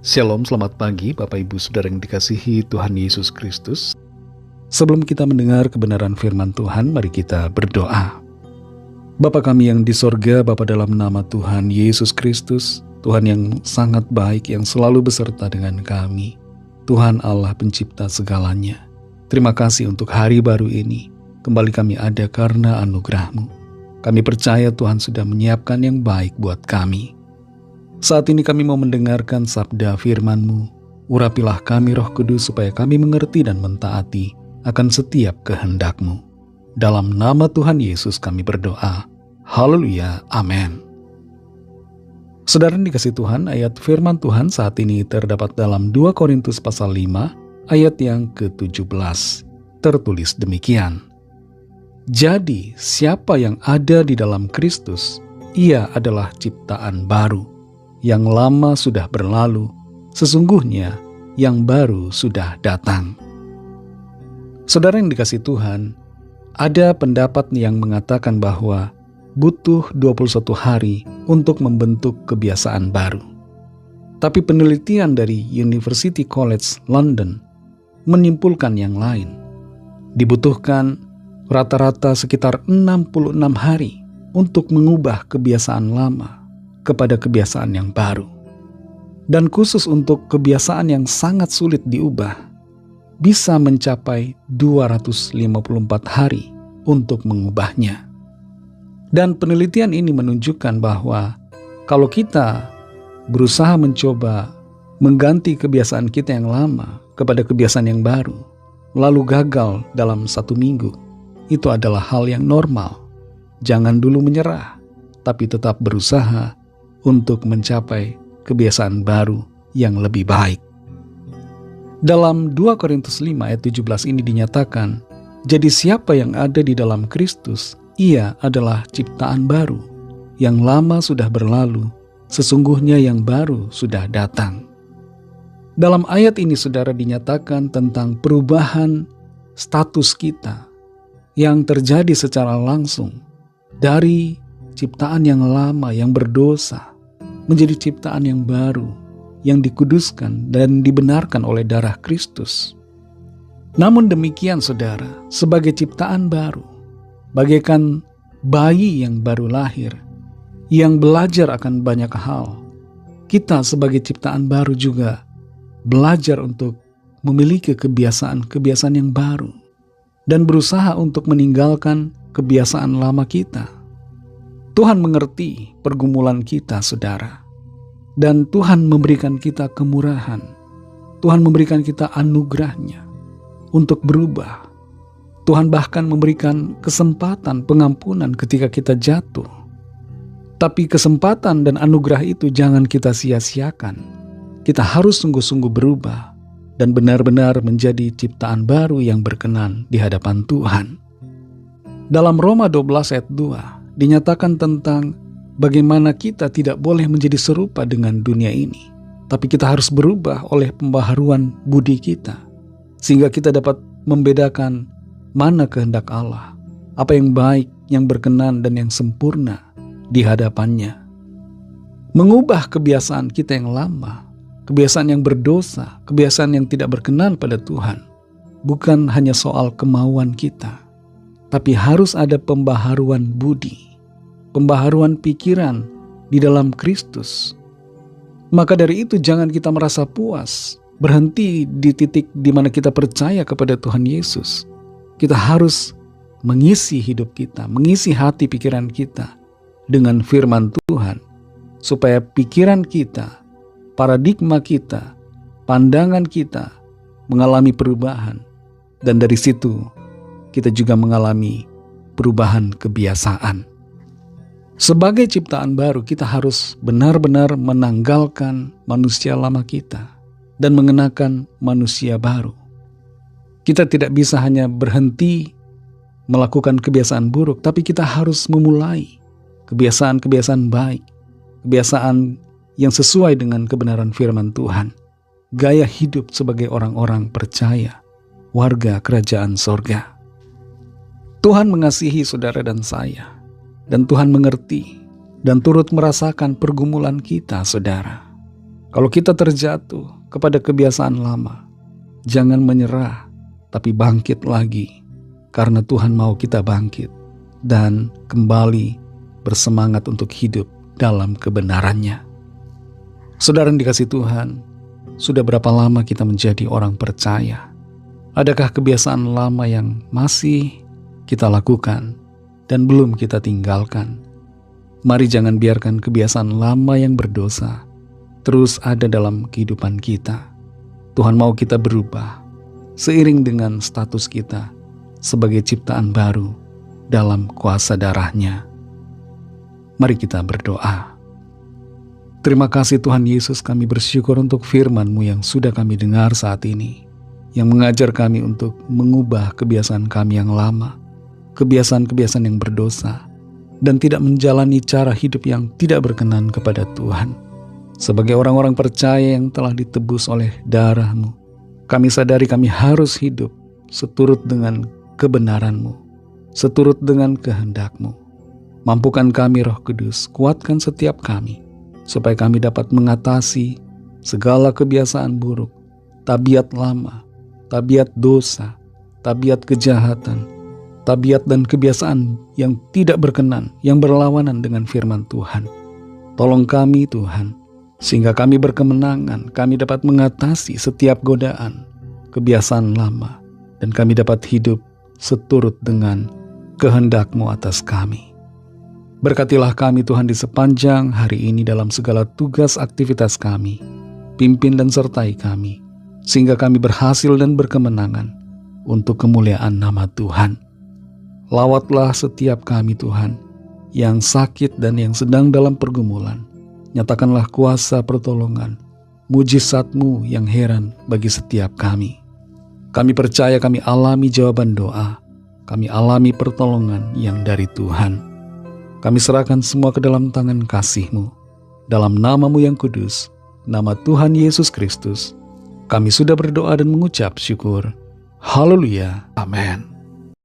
Shalom, selamat pagi Bapak Ibu Saudara yang dikasihi Tuhan Yesus Kristus. Sebelum kita mendengar kebenaran firman Tuhan, mari kita berdoa. Bapa kami yang di sorga, Bapa dalam nama Tuhan Yesus Kristus, Tuhan yang sangat baik, yang selalu beserta dengan kami. Tuhan Allah pencipta segalanya. Terima kasih untuk hari baru ini. Kembali kami ada karena anugerah-Mu. Kami percaya Tuhan sudah menyiapkan yang baik buat kami. Saat ini kami mau mendengarkan sabda firman-Mu. Urapilah kami Roh Kudus supaya kami mengerti dan mentaati akan setiap kehendak-Mu. Dalam nama Tuhan Yesus kami berdoa. Haleluya, amin. Saudara yang dikasihi Tuhan, ayat firman Tuhan saat ini terdapat dalam 2 Korintus pasal 5 ayat yang ke-17. Tertulis demikian. Jadi siapa yang ada di dalam Kristus, ia adalah ciptaan baru. Yang lama sudah berlalu, sesungguhnya yang baru sudah datang. Saudara yang dikasihi Tuhan, ada pendapat yang mengatakan bahwa butuh 21 hari untuk membentuk kebiasaan baru. Tapi penelitian dari University College London menyimpulkan yang lain. Dibutuhkan rata-rata sekitar 66 hari untuk mengubah kebiasaan lama kepada kebiasaan yang baru. Dan khusus untuk kebiasaan yang sangat sulit diubah, bisa mencapai 254 hari untuk mengubahnya. Dan penelitian ini menunjukkan bahwa kalau kita berusaha mencoba mengganti kebiasaan kita yang lama kepada kebiasaan yang baru, lalu gagal dalam 1 minggu, itu adalah hal yang normal. Jangan dulu menyerah, tapi tetap berusaha untuk mencapai kebiasaan baru yang lebih baik. Dalam 2 Korintus 5 ayat 17 ini dinyatakan, jadi siapa yang ada di dalam Kristus, ia adalah ciptaan baru. Yang lama sudah berlalu, sesungguhnya yang baru sudah datang. Dalam ayat ini saudara dinyatakan tentang perubahan status kita yang terjadi secara langsung dari ciptaan yang lama yang berdosa menjadi ciptaan yang baru, yang dikuduskan dan dibenarkan oleh darah Kristus. Namun demikian saudara, sebagai ciptaan baru, bagaikan bayi yang baru lahir, yang belajar akan banyak hal, kita sebagai ciptaan baru juga belajar untuk memiliki kebiasaan-kebiasaan yang baru, dan berusaha untuk meninggalkan kebiasaan lama kita. Tuhan mengerti pergumulan kita, saudara. Dan Tuhan memberikan kita kemurahan. Tuhan memberikan kita anugerah-Nya untuk berubah. Tuhan bahkan memberikan kesempatan pengampunan ketika kita jatuh. Tapi kesempatan dan anugerah itu jangan kita sia-siakan. Kita harus sungguh-sungguh berubah dan benar-benar menjadi ciptaan baru yang berkenan di hadapan Tuhan. Dalam Roma 12 ayat 2 dinyatakan tentang bagaimana kita tidak boleh menjadi serupa dengan dunia ini, tapi kita harus berubah oleh pembaharuan budi kita, sehingga kita dapat membedakan mana kehendak Allah, apa yang baik, yang berkenan, dan yang sempurna di hadapannya. Mengubah kebiasaan kita yang lama, kebiasaan yang berdosa, kebiasaan yang tidak berkenan pada Tuhan, bukan hanya soal kemauan kita, tapi harus ada pembaharuan budi, pembaharuan pikiran di dalam Kristus. Maka dari itu jangan kita merasa puas, berhenti di titik di mana kita percaya kepada Tuhan Yesus. Kita harus mengisi hidup kita, mengisi hati pikiran kita dengan firman Tuhan, supaya pikiran kita, paradigma kita, pandangan kita mengalami perubahan, dan dari situ kita juga mengalami perubahan kebiasaan. Sebagai ciptaan baru, kita harus benar-benar menanggalkan manusia lama kita dan mengenakan manusia baru. Kita tidak bisa hanya berhenti melakukan kebiasaan buruk, tapi kita harus memulai kebiasaan-kebiasaan baik, kebiasaan yang sesuai dengan kebenaran firman Tuhan, gaya hidup sebagai orang-orang percaya, warga kerajaan sorga. Tuhan mengasihi saudara dan saya, dan Tuhan mengerti dan turut merasakan pergumulan kita, saudara. Kalau kita terjatuh kepada kebiasaan lama, jangan menyerah, tapi bangkit lagi. Karena Tuhan mau kita bangkit dan kembali bersemangat untuk hidup dalam kebenarannya. Saudara yang dikasihi Tuhan, sudah berapa lama kita menjadi orang percaya? Adakah kebiasaan lama yang masih kita lakukan dan belum kita tinggalkan? Mari jangan biarkan kebiasaan lama yang berdosa terus ada dalam kehidupan kita. Tuhan mau kita berubah seiring dengan status kita sebagai ciptaan baru dalam kuasa darah-Nya. Mari kita berdoa. Terima kasih Tuhan Yesus, kami bersyukur untuk firman-Mu yang sudah kami dengar saat ini, yang mengajar kami untuk mengubah kebiasaan kami yang lama, kebiasaan-kebiasaan yang berdosa, dan tidak menjalani cara hidup yang tidak berkenan kepada Tuhan. Sebagai orang-orang percaya yang telah ditebus oleh darah-Mu, kami sadari kami harus hidup seturut dengan kebenaran-Mu, seturut dengan kehendak-Mu. Mampukan kami Roh Kudus, kuatkan setiap kami, supaya kami dapat mengatasi segala kebiasaan buruk, tabiat lama, tabiat dosa, tabiat kejahatan, tabiat dan kebiasaan yang tidak berkenan, yang berlawanan dengan firman Tuhan. Tolong kami Tuhan, sehingga kami berkemenangan, kami dapat mengatasi setiap godaan, kebiasaan lama, dan kami dapat hidup seturut dengan kehendak-Mu atas kami. Berkatilah kami Tuhan di sepanjang hari ini dalam segala tugas aktivitas kami. Pimpin dan sertai kami, sehingga kami berhasil dan berkemenangan untuk kemuliaan nama Tuhan. Lawatlah setiap kami Tuhan, yang sakit dan yang sedang dalam pergumulan. Nyatakanlah kuasa pertolongan, mujizat-Mu yang heran bagi setiap kami. Kami percaya kami alami jawaban doa, kami alami pertolongan yang dari Tuhan. Kami serahkan semua ke dalam tangan kasih-Mu. Dalam nama-Mu yang kudus, nama Tuhan Yesus Kristus, kami sudah berdoa dan mengucap syukur. Haleluya. Amin.